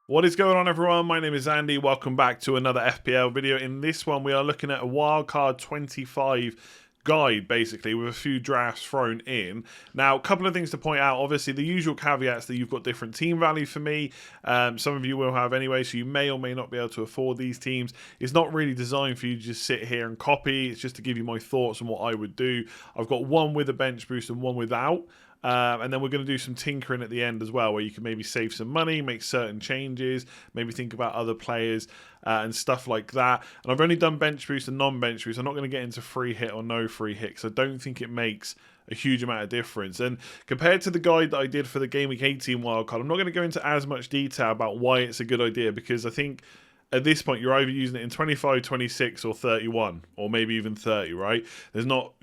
What is going on, everyone? My name is Andy. Welcome back to another FPL video. In this one, we are looking at a Wildcard 25 guide, basically, with a few drafts thrown in. Now, a couple of things to point out. Obviously, the usual caveats that you've got different team value for me. Some of you will have anyway, so you may or may not be able to afford these teams. It's not really designed for you to just sit here and copy. It's just to give you my thoughts on what I would do. I've got one with a bench boost and one without. And then we're going to do some tinkering at the end as well, where you can maybe save some money, make certain changes, maybe think about other players and stuff like that. And I've only done bench boost and non-bench boost. I'm not going to get into free hit or no free hit, because I don't think it makes a huge amount of difference. And compared to the guide that I did for the Game Week 18 wildcard, I'm not going to go into as much detail about why it's a good idea, because I think at this point, you're either using it in 25, 26, or 31, or maybe even 30, right? There's not,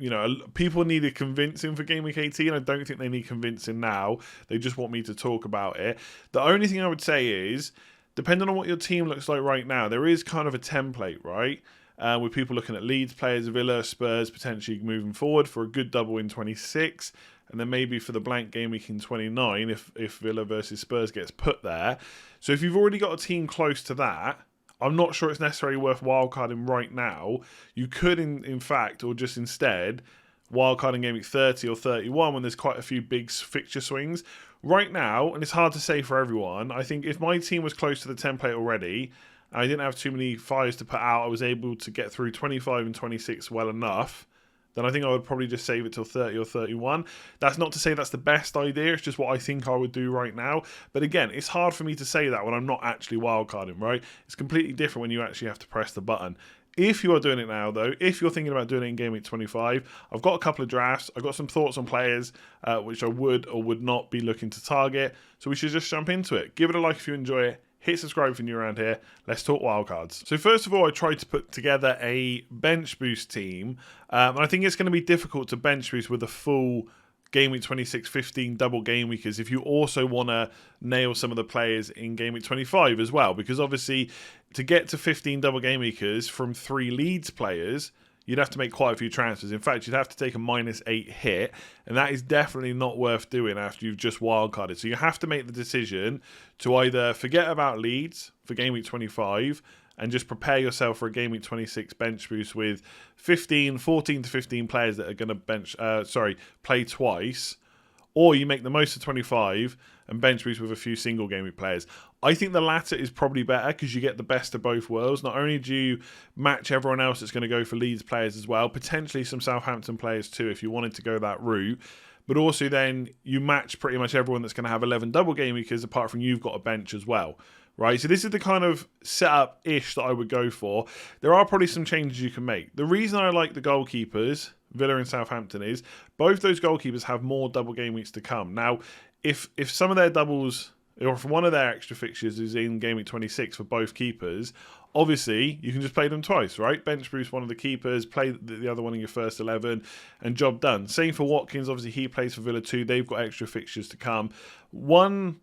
people needed convincing for Game Week 18. I don't think they need convincing now. They just want me to talk about it. The only thing I would say is, depending on what your team looks like right now, there is kind of a template, right? With people looking at Leeds players, Villa, Spurs potentially moving forward for a good double in 26. And then maybe for the blank game week in 29, if Villa versus Spurs gets put there. So if you've already got a team close to that, I'm not sure it's necessarily worth wildcarding right now. You could, in fact, or just instead, wildcarding game week 30 or 31 when there's quite a few big fixture swings. Right now, and it's hard to say for everyone, I think if my team was close to the template already, and I didn't have too many fires to put out, I was able to get through 25 and 26 well enough, then I think I would probably just save it till 30 or 31. That's not to say that's the best idea. It's just what I think I would do right now. But again, it's hard for me to say that when I'm not actually wildcarding, right? It's completely different when you actually have to press the button. If you are doing it now, though, if you're thinking about doing it in Game Week 25, I've got a couple of drafts. I've got some thoughts on players, which I would or would not be looking to target. So we should just jump into it. Give it a like if you enjoy it. Hit subscribe if you're new around here. Let's talk wildcards. So first of all, I tried to put together a bench boost team. And I think it's going to be difficult to bench boost with a full Game Week 26, 15 double game weekers if you also want to nail some of the players in Game Week 25 as well. Because obviously, to get to 15 double game weekers from 3 Leeds players, you'd have to make quite a few transfers. In fact, you'd have to take a -8 hit, and that is definitely not worth doing after you've just wildcarded. So you have to make the decision to either forget about Leeds for Game Week 25 and just prepare yourself for a Game Week 26 bench boost with 14 to 15 players that are going to play twice, or you make the most of 25 and bench boost with a few single game week players. I think the latter is probably better because you get the best of both worlds. Not only do you match everyone else that's going to go for Leeds players as well, potentially some Southampton players too if you wanted to go that route, but also then you match pretty much everyone that's going to have 11 double game weekers apart from you've got a bench as well. Right, so this is the kind of setup-ish that I would go for. There are probably some changes you can make. The reason I like the goalkeepers, Villa and Southampton, is both those goalkeepers have more double game weeks to come. Now, if some of their doubles, or if one of their extra fixtures is in Game Week 26 for both keepers, obviously you can just play them twice, right? Bench boost one of the keepers, play the other one in your first 11, and job done. Same for Watkins. Obviously, he plays for Villa too. They've got extra fixtures to come. One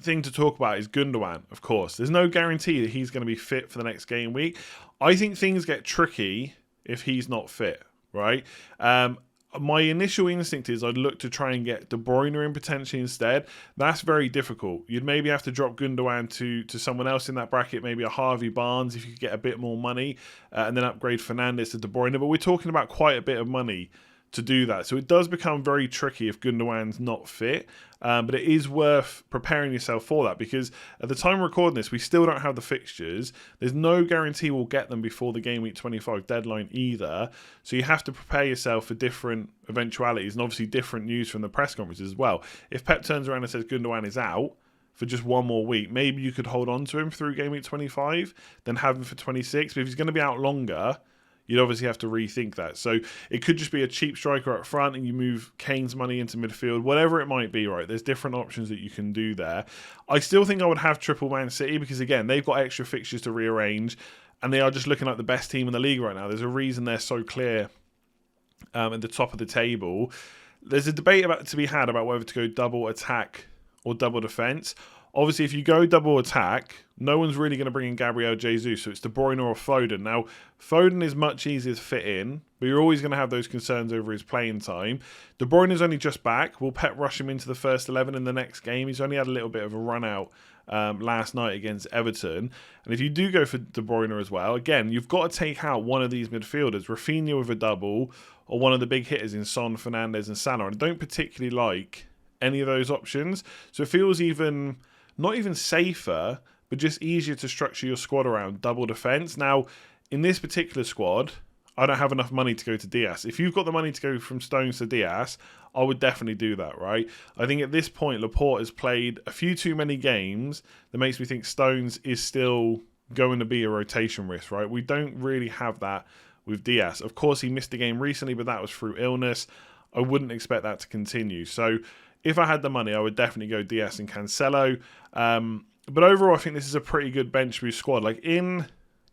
thing to talk about is Gundogan, of course. There's no guarantee that he's going to be fit for the next game week. I think things get tricky if he's not fit, right? My initial instinct is I'd look to try and get De Bruyne in potentially instead. That's very difficult. You'd maybe have to drop Gundogan to someone else in that bracket, maybe a Harvey Barnes if you could get a bit more money, and then upgrade Fernandes to De Bruyne. But we're talking about quite a bit of money to do that. So it does become very tricky if Gundogan's not fit, but it is worth preparing yourself for that, because at the time of recording this, we still don't have the fixtures. There's no guarantee we'll get them before the Game Week 25 deadline either. So you have to prepare yourself for different eventualities and obviously different news from the press conferences as well. If Pep turns around and says Gundogan is out for just one more week, maybe you could hold on to him through Game Week 25, then have him for 26. But if he's going to be out longer, you'd obviously have to rethink that. So it could just be a cheap striker up front and you move Kane's money into midfield, whatever it might be, right? There's different options that you can do there. I still think I would have triple Man City because, again, they've got extra fixtures to rearrange and they are just looking like the best team in the league right now. There's a reason they're so clear at the top of the table. There's a debate to be had about whether to go double attack or double defence. Obviously, if you go double attack, no one's really going to bring in Gabriel Jesus, so it's De Bruyne or Foden. Now, Foden is much easier to fit in, but you're always going to have those concerns over his playing time. De Bruyne is only just back. Will Pep rush him into the first 11 in the next game? He's only had a little bit of a run out last night against Everton. And if you do go for De Bruyne as well, again, you've got to take out one of these midfielders, Rafinha with a double, or one of the big hitters in Son, Fernandes and Salah. And I don't particularly like any of those options. So it feels not even safer, but just easier to structure your squad around double defence. Now, in this particular squad, I don't have enough money to go to Diaz. If you've got the money to go from Stones to Diaz, I would definitely do that, right? I think at this point, Laporte has played a few too many games that makes me think Stones is still going to be a rotation risk, right? We don't really have that with Diaz. Of course, he missed a game recently, but that was through illness. I wouldn't expect that to continue. So if I had the money, I would definitely go Diaz and Cancelo. But overall, I think this is a pretty good bench boost squad. Like in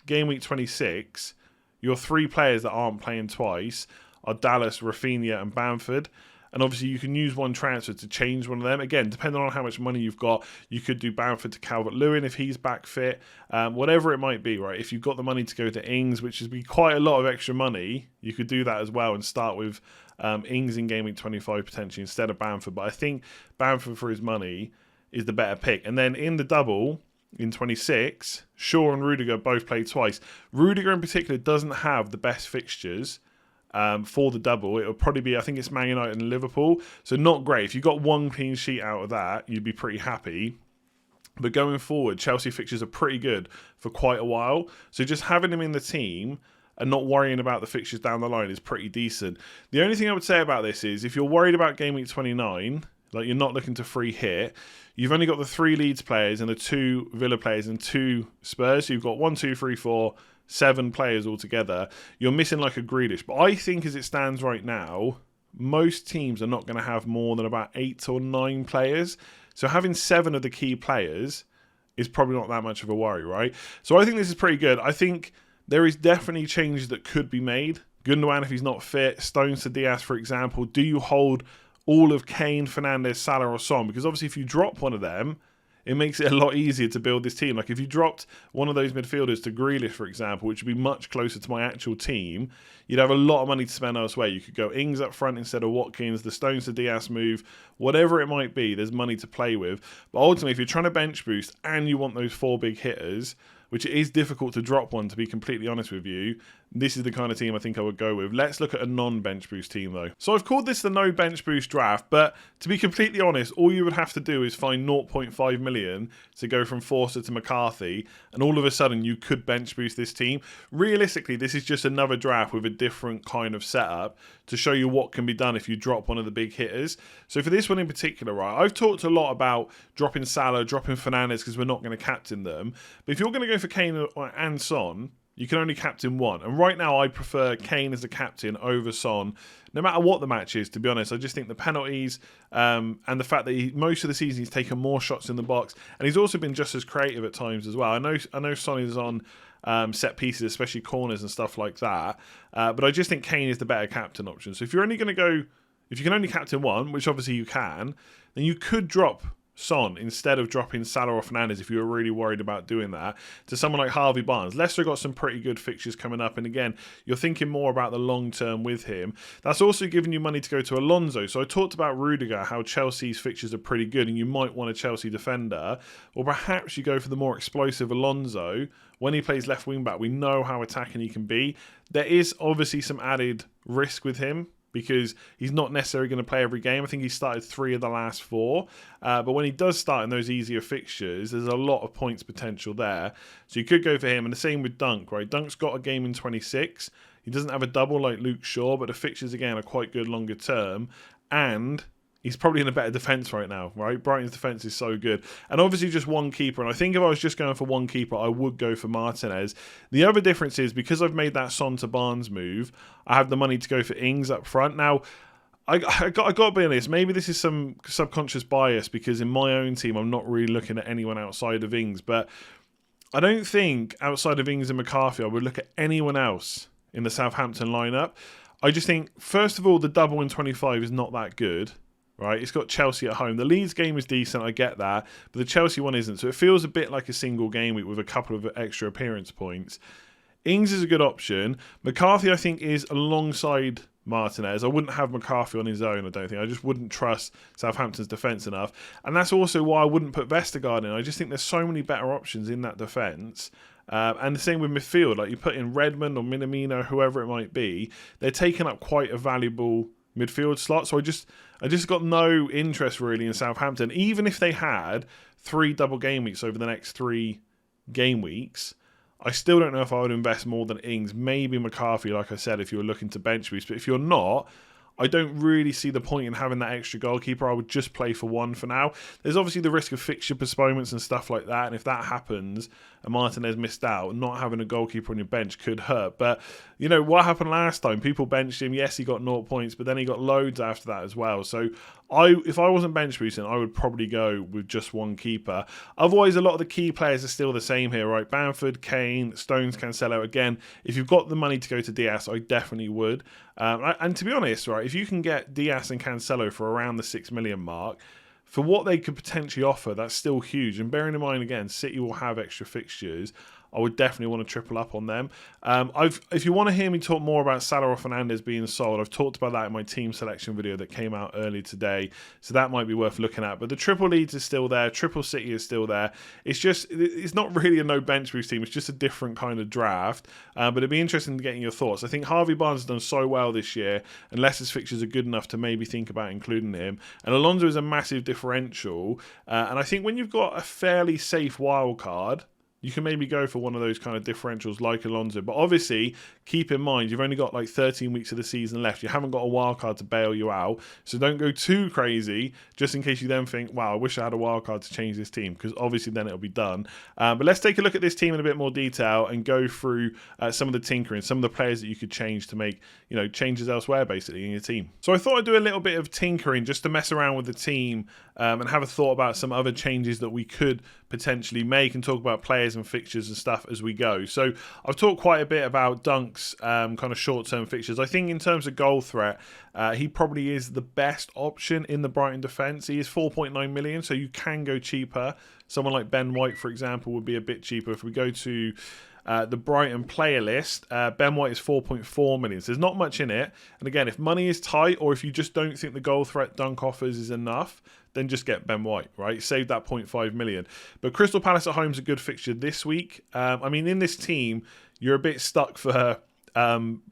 Game Week 26, your 3 players that aren't playing twice are Dallas, Rafinha and Bamford. And obviously you can use one transfer to change one of them. Again, depending on how much money you've got, you could do Bamford to Calvert-Lewin if he's back fit. Whatever it might be, right? If you've got the money to go to Ings, which would be quite a lot of extra money, you could do that as well and start with Ings in Game Week 25 potentially instead of Bamford. But I think Bamford for his money is the better pick. And then in the double, in 26, Shaw and Rudiger both played twice. Rudiger in particular doesn't have the best fixtures for the double. It'll probably be, I think it's Man United and Liverpool. So not great. If you got one clean sheet out of that, you'd be pretty happy. But going forward, Chelsea fixtures are pretty good for quite a while. So just having him in the team and not worrying about the fixtures down the line is pretty decent. The only thing I would say about this is if you're worried about Game Week 29, like you're not looking to free hit, you've only got the 3 Leeds players and the 2 Villa players and 2 Spurs. So you've got 1, 2, 3, 4, 7 players altogether. You're missing like a Grealish. But I think as it stands right now, most teams are not going to have more than about 8 or 9 players. So having 7 of the key players is probably not that much of a worry, right? So I think this is pretty good. I think there is definitely changes that could be made. Gundogan, if he's not fit, Stones to Diaz, for example. Do you hold all of Kane, Fernandes, Salah or Son? Because obviously if you drop one of them, it makes it a lot easier to build this team. Like if you dropped one of those midfielders to Grealish, for example, which would be much closer to my actual team, you'd have a lot of money to spend elsewhere. You could go Ings up front instead of Watkins, the Stones to Diaz move, whatever it might be, there's money to play with. But ultimately, if you're trying to bench boost and you want those 4 big hitters, which it is difficult to drop one, to be completely honest with you, this is the kind of team I think I would go with. Let's look at a non-bench boost team, though. So I've called this the no bench boost draft, but to be completely honest, all you would have to do is find 0.5 million to go from Forster to McCarthy, and all of a sudden you could bench boost this team. Realistically, this is just another draft with a different kind of setup to show you what can be done if you drop one of the big hitters. So for this one in particular, right, I've talked a lot about dropping Salah, dropping Fernandes because we're not going to captain them. But if you're going to go for Kane and Son, you can only captain one. And right now I prefer Kane as the captain over Son, no matter what the match is, to be honest. I just think the penalties and the fact that most of the season he's taken more shots in the box. And he's also been just as creative at times as well. I know Son is on set pieces, especially corners and stuff like that. But I just think Kane is the better captain option. So if you're only going to go, if you can only captain one, which obviously you can, then you could drop Son instead of dropping Salah or Fernandes if you were really worried about doing that to someone like Harvey Barnes. Leicester got some pretty good fixtures coming up, and again, you're thinking more about the long term with him. That's also giving you money to go to Alonso. So I talked about Rudiger, how Chelsea's fixtures are pretty good and you might want a Chelsea defender, or perhaps you go for the more explosive Alonso. When he plays left wing back, we know how attacking he can be. There is obviously some added risk with him because he's not necessarily going to play every game. I think he started 3 of the last 4. But when he does start in those easier fixtures, there's a lot of points potential there. So you could go for him. And the same with Dunk, right? Dunk's got a game in 26. He doesn't have a double like Luke Shaw, but the fixtures, again, are quite good longer term. And he's probably in a better defence right now, right? Brighton's defence is so good. And obviously just one keeper. And I think if I was just going for one keeper, I would go for Martinez. The other difference is because I've made that Son to Barnes move, I have the money to go for Ings up front. Now, I got to be honest, maybe this is some subconscious bias because in my own team, I'm not really looking at anyone outside of Ings. But I don't think outside of Ings and McCarthy, I would look at anyone else in the Southampton lineup. I just think, first of all, the double in 25 is not that good. right? It's got Chelsea at home. The Leeds game is decent, I get that, but the Chelsea one isn't. So it feels a bit like a single game week with a couple of extra appearance points. Ings is a good option. McCarthy, I think, is alongside Martinez. I wouldn't have McCarthy on his own, I don't think. I just wouldn't trust Southampton's defence enough. And that's also why I wouldn't put Vestergaard in. I just think there's so many better options in that defence. And the same with midfield. Like you put in Redmond or Minamino, whoever it might be, they're taking up quite a valuable midfield slot. So I just got no interest really in Southampton. Even if they had 3 double game weeks over the next 3 game weeks, I still don't know if I would invest more than Ings. Maybe McCarthy, like I said, if you were looking to bench boost. But if you're not, I don't really see the point in having that extra goalkeeper. I would just play for one for now. There's obviously the risk of fixture postponements and stuff like that. And if that happens and Martinez missed out, not having a goalkeeper on your bench could hurt. But, you know, what happened last time? People benched him. Yes, he got 0 points, but then he got loads after that as well. So if I wasn't bench boosting, I would probably go with just one keeper. Otherwise, a lot of the key players are still the same here, right? Bamford, Kane, Stones, Cancelo. Again, if you've got the money to go to Diaz, I definitely would. And to be honest, right, if you can get Diaz and Cancelo for around the 6 million mark, for what they could potentially offer, that's still huge. And bearing in mind, again, City will have extra fixtures. I would definitely want to triple up on them. If you want to hear me talk more about Salah or Fernandes being sold, I've talked about that in my team selection video that came out earlier today. So that might be worth looking at. But the triple Leeds is still there. Triple City is still there. It's not really a no bench boost team. It's just a different kind of draft. But it'd be interesting to get your thoughts. I think Harvey Barnes has done so well this year, and Leicester's fixtures are good enough to maybe think about including him. And Alonso is a massive differential. And I think when you've got a fairly safe wild card, you can maybe go for one of those kind of differentials like Alonso. But obviously, keep in mind, you've only got like 13 weeks of the season left. You haven't got a wild card to bail you out. So don't go too crazy, just in case you then think, wow, I wish I had a wild card to change this team, because obviously then it'll be done. But let's take a look at this team in a bit more detail and go through some of the tinkering, some of the players that you could change to make, you know, changes elsewhere basically in your team. So I thought I'd do a little bit of tinkering just to mess around with the team and have a thought about some other changes that we could potentially make and talk about players and fixtures and stuff as we go. So I've talked quite a bit about Dunk's kind of short-term fixtures. I think in terms of goal threat, he probably is the best option in the Brighton defence. He is 4.9 million, so you can go cheaper. Someone like Ben White, for example, would be a bit cheaper. If we go to the Brighton player list, Ben White is 4.4 million. So there's not much in it. And again, if money is tight, or if you just don't think the goal threat Dunk offers is enough, then just get Ben White, right? Save that 0.5 million. But Crystal Palace at home is a good fixture this week. I mean, in this team, you're a bit stuck for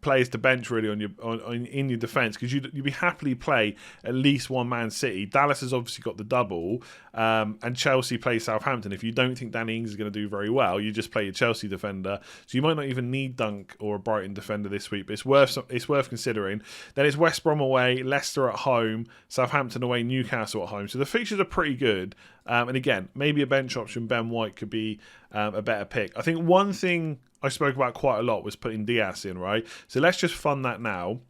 players to bench really in your defence, because you'd be happily play at least one Man City. Dallas has obviously got the double, and Chelsea plays Southampton. If you don't think Danny Ings is going to do very well, you just play your Chelsea defender. So you might not even need Dunk or a Brighton defender this week, but it's worth considering. Then it's West Brom away, Leicester at home, Southampton away, Newcastle at home. So the fixtures are pretty good. And again, maybe a bench option, Ben White could be a better pick. I think one thing I spoke about quite a lot was putting Diaz in, right? So let's just fund that now.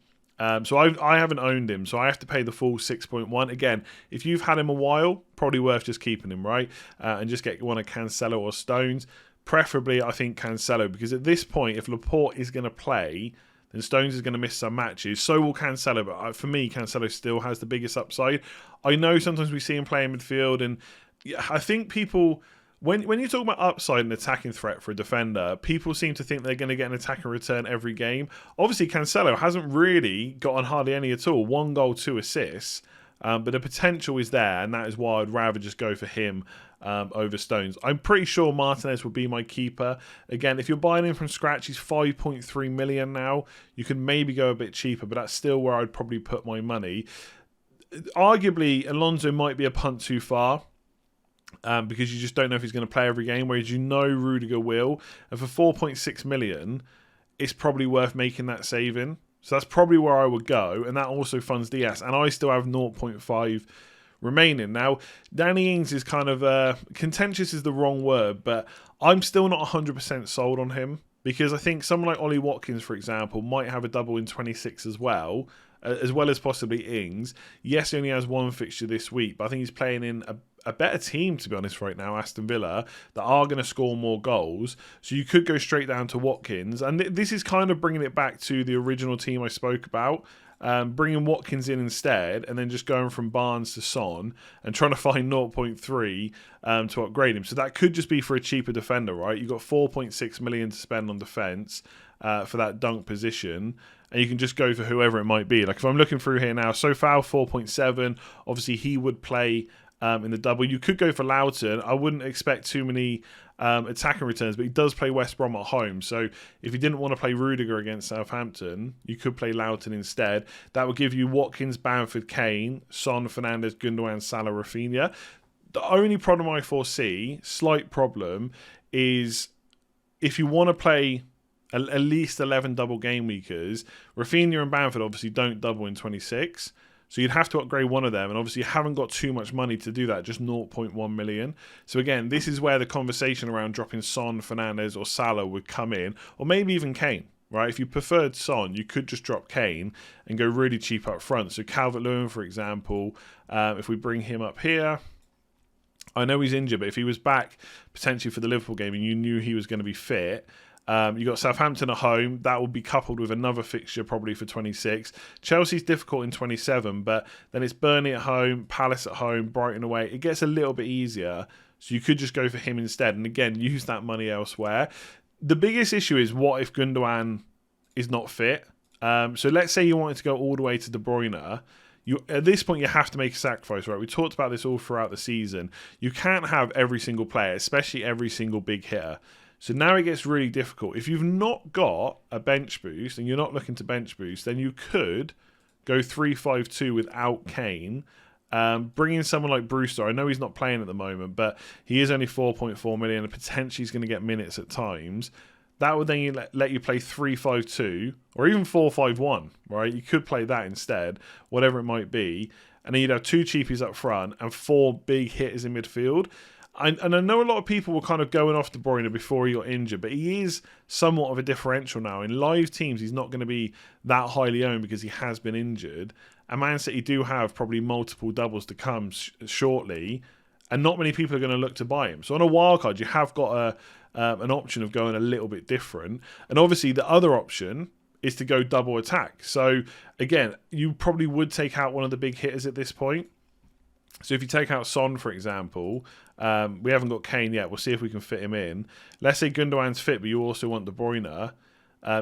So I haven't owned him, so I have to pay the full 6.1. Again, if you've had him a while, probably worth just keeping him, right? And just get one of Cancelo or Stones. Preferably, I think Cancelo, because at this point, if Laporte is going to play, then Stones is going to miss some matches. So will Cancelo, but for me, Cancelo still has the biggest upside. I know sometimes we see him play in midfield, and I think people, when you talk about upside and attacking threat for a defender, people seem to think they're going to get an attacking return every game. Obviously, Cancelo hasn't really gotten hardly any at all. 1 goal, 2 assists. But the potential is there, and that is why I'd rather just go for him over Stones. I'm pretty sure Martinez would be my keeper. Again, if you're buying him from scratch, he's 5.3 million now. You could maybe go a bit cheaper, but that's still where I'd probably put my money. Arguably, Alonso might be a punt too far. Because you just don't know if he's going to play every game, whereas you know Rudiger will. And for 4.6 million, it's probably worth making that saving. So that's probably where I would go, and that also funds Diaz. And I still have 0.5 remaining. Now, Danny Ings is kind of contentious is the wrong word, but I'm still not 100% sold on him, because I think someone like Ollie Watkins, for example, might have a double in 26 as well as possibly Ings. Yes, he only has one fixture this week, but I think he's playing in a better team, to be honest, right now, Aston Villa, that are going to score more goals. So you could go straight down to Watkins. And this is kind of bringing it back to the original team I spoke about. bringing Watkins in instead, and then just going from Barnes to Son and trying to find 0.3 to upgrade him. So that could just be for a cheaper defender, right? You've got 4.6 million to spend on defence for that dunk position, and you can just go for whoever it might be. Like if I'm looking through here now, Sofal 4.7, obviously he would play in the double. You could go for Loughton. I wouldn't expect too many attacking returns, but he does play West Brom at home. So if you didn't want to play Rudiger against Southampton, you could play Loughton instead. That would give you Watkins, Bamford, Kane, Son, Fernandes, Gundogan, Salah, Rafinha. The only problem I foresee, slight problem, is if you want to play at least 11 double game weekers, Rafinha and Bamford obviously don't double in 26. So you'd have to upgrade one of them, and obviously you haven't got too much money to do that, just 0.1 million. So again, this is where the conversation around dropping Son, Fernandes or Salah would come in, or maybe even Kane, right? If you preferred Son, you could just drop Kane and go really cheap up front. So Calvert-Lewin, for example, if we bring him up here, I know he's injured, but if he was back potentially for the Liverpool game and you knew he was going to be fit, you got Southampton at home. That will be coupled with another fixture probably for 26. Chelsea's difficult in 27, but then it's Burnley at home, Palace at home, Brighton away. It gets a little bit easier, so you could just go for him instead. And again, use that money elsewhere. The biggest issue is what if Gundogan is not fit? So let's say you wanted to go all the way to De Bruyne. At this point, you have to make a sacrifice, right? We talked about this all throughout the season. You can't have every single player, especially every single big hitter. So now it gets really difficult. If you've not got a bench boost and you're not looking to bench boost, then you could go 3-5-2 without Kane. Bring in someone like Brewster. I know he's not playing at the moment, but he is only 4.4 million and potentially he's going to get minutes at times. That would then let you play 3-5-2 or even 4-5-1, right? You could play that instead, whatever it might be. And then you'd have 2 cheapies up front and 4 big hitters in midfield. And I know a lot of people were kind of going off De Bruyne before he got injured, but he is somewhat of a differential now. In live teams, he's not going to be that highly owned because he has been injured. And Man City do have probably multiple doubles to come shortly, and not many people are going to look to buy him. So on a wildcard, you have got an option of going a little bit different. And obviously the other option is to go double attack. So again, you probably would take out one of the big hitters at this point. So if you take out Son, for example, we haven't got Kane yet. We'll see if we can fit him in. Let's say Gundogan's fit, but you also want De Bruyne.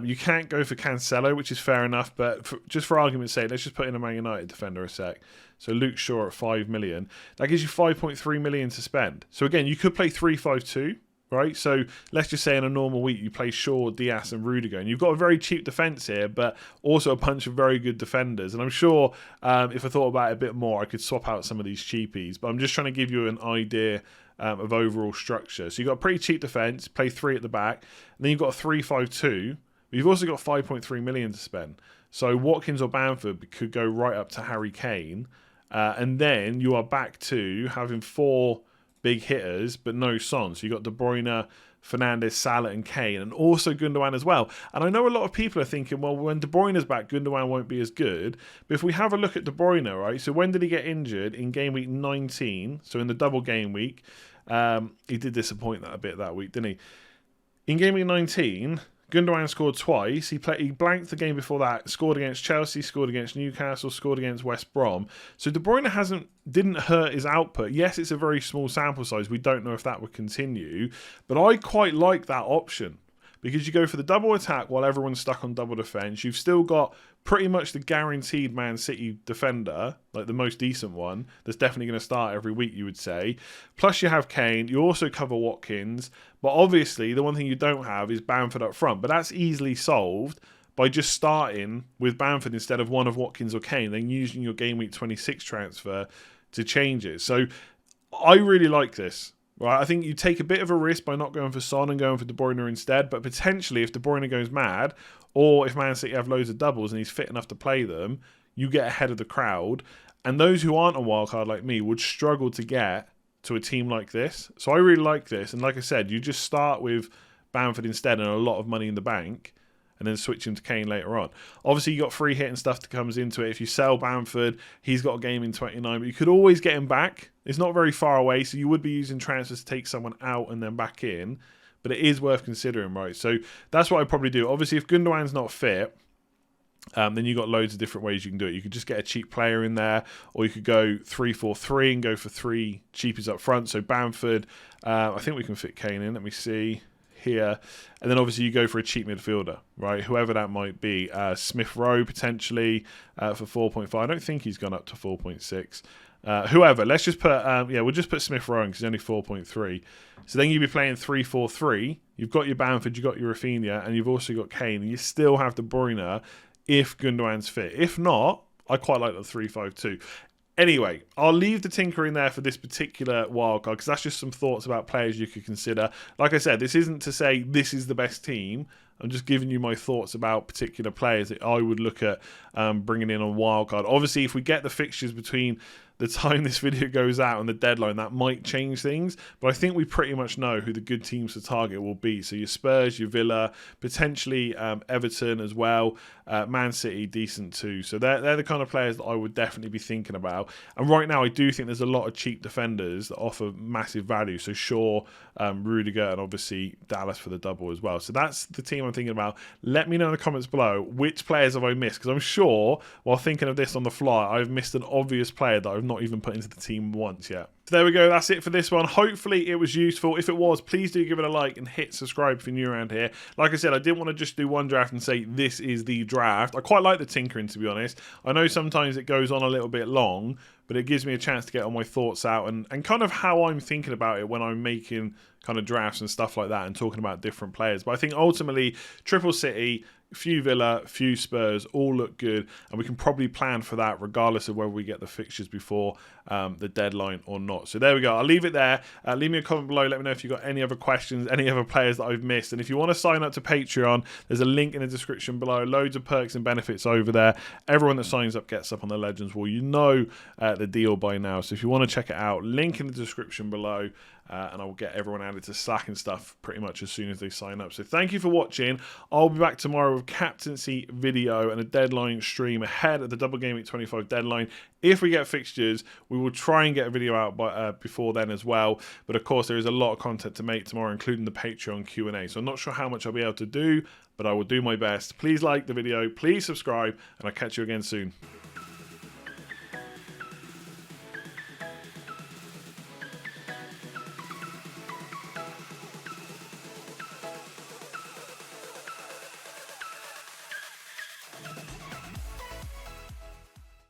You can't go for Cancelo, which is fair enough, but just for argument's sake, let's just put in a Man United defender a sec. So Luke Shaw at 5 million. That gives you 5.3 million to spend. So again, you could play 3-5-2. Right, so let's just say in a normal week you play Shaw, Diaz and Rudiger, and you've got a very cheap defence here, but also a bunch of very good defenders. And I'm sure if I thought about it a bit more, I could swap out some of these cheapies, but I'm just trying to give you an idea of overall structure. So you've got a pretty cheap defence, play 3 at the back, and then you've got a 3-5-2, but you've also got 5.3 million to spend. So Watkins or Bamford could go right up to Harry Kane, and then you are back to having 4 big hitters, but no Son. So you got De Bruyne, Fernandes, Salah and Kane, and also Gundogan as well. And I know a lot of people are thinking, well, when De Bruyne's back, Gundogan won't be as good. But if we have a look at De Bruyne, right, so when did he get injured? In game week 19, so in the double game week. He did disappoint that a bit that week, didn't he? In game week 19, Gundogan scored twice. He blanked the game before that, scored against Chelsea, scored against Newcastle, scored against West Brom. So De Bruyne didn't hurt his output. Yes, it's a very small sample size. We don't know if that would continue. But I quite like that option because you go for the double attack while everyone's stuck on double defence. You've still got pretty much the guaranteed Man City defender, like the most decent one, that's definitely going to start every week, you would say. Plus you have Kane. You also cover Watkins. But obviously, the one thing you don't have is Bamford up front. But that's easily solved by just starting with Bamford instead of one of Watkins or Kane, then using your Game Week 26 transfer to change it. So I really like this. Right, I think you take a bit of a risk by not going for Son and going for De Bruyne instead, but potentially if De Bruyne goes mad, or if Man City have loads of doubles and he's fit enough to play them, you get ahead of the crowd. And those who aren't a wildcard like me would struggle to get to a team like this. So I really like this. And like I said, you just start with Bamford instead and a lot of money in the bank, and then switch him to Kane later on. Obviously, you got free hit and stuff that comes into it. If you sell Bamford, he's got a game in 29, but you could always get him back. It's not very far away, so you would be using transfers to take someone out and then back in, but it is worth considering, right? So that's what I'd probably do. Obviously, if Gundogan's not fit, then you've got loads of different ways you can do it. You could just get a cheap player in there, or you could go 3-4-3 and go for 3 cheapies up front. So Bamford, I think we can fit Kane in. Let me see here. And then obviously you go for a cheap midfielder, right? Whoever that might be. Smith Rowe potentially for 4.5. I don't think he's gone up to 4.6. Whoever, let's just put, we'll just put Smith Rowe because he's only 4.3. So then you'd be playing 3-4-3. You've got your Bamford, you've got your Rafinha, and you've also got Kane. And you still have De Bruyne if Gundogan's fit. If not, I quite like the 3-5-2. Anyway, I'll leave the tinkering there for this particular wildcard because that's just some thoughts about players you could consider. Like I said, this isn't to say this is the best team. I'm just giving you my thoughts about particular players that I would look at bringing in on wildcard. Obviously, if we get the fixtures between the time this video goes out and the deadline, that might change things. But I think we pretty much know who the good teams to target will be. So your Spurs, your Villa, potentially Everton as well. Man City, decent too. So they're the kind of players that I would definitely be thinking about. And right now, I do think there's a lot of cheap defenders that offer massive value. So Shaw, Rudiger, and obviously Dallas for the double as well. So that's the team I'm thinking about. Let me know in the comments below which players have I missed, because I'm sure while thinking of this on the fly, I've missed an obvious player that I've not even put into the team once yet. So there we go, that's it for this one. Hopefully it was useful. If it was, please do give it a like and hit subscribe if you're new around here. Like I said, I didn't want to just do one draft and say this is the draft. I quite like the tinkering, to be honest. I know sometimes it goes on a little bit long, but it gives me a chance to get all my thoughts out and kind of how I'm thinking about it when I'm making kind of drafts and stuff like that and talking about different players. But I think ultimately, Triple City, few Villa, few Spurs, all look good, and we can probably plan for that regardless of whether we get the fixtures before the deadline or not. So there we go. I'll leave it there. Leave me a comment below. Let me know if you've got any other questions, any other players that I've missed. And if you want to sign up to Patreon, there's a link in the description below. Loads of perks and benefits over there. Everyone that signs up gets up on the Legends Wall. You know the deal by now. So if you want to check it out, link in the description below. And I will get everyone added to Slack and stuff pretty much as soon as they sign up. So thank you for watching. I'll be back tomorrow with captaincy video and a deadline stream ahead of the Double Gameweek 25 deadline. If we get fixtures, we will try and get a video out before then as well. But of course, there is a lot of content to make tomorrow, including the Patreon Q&A. So I'm not sure how much I'll be able to do, but I will do my best. Please like the video, please subscribe, and I'll catch you again soon.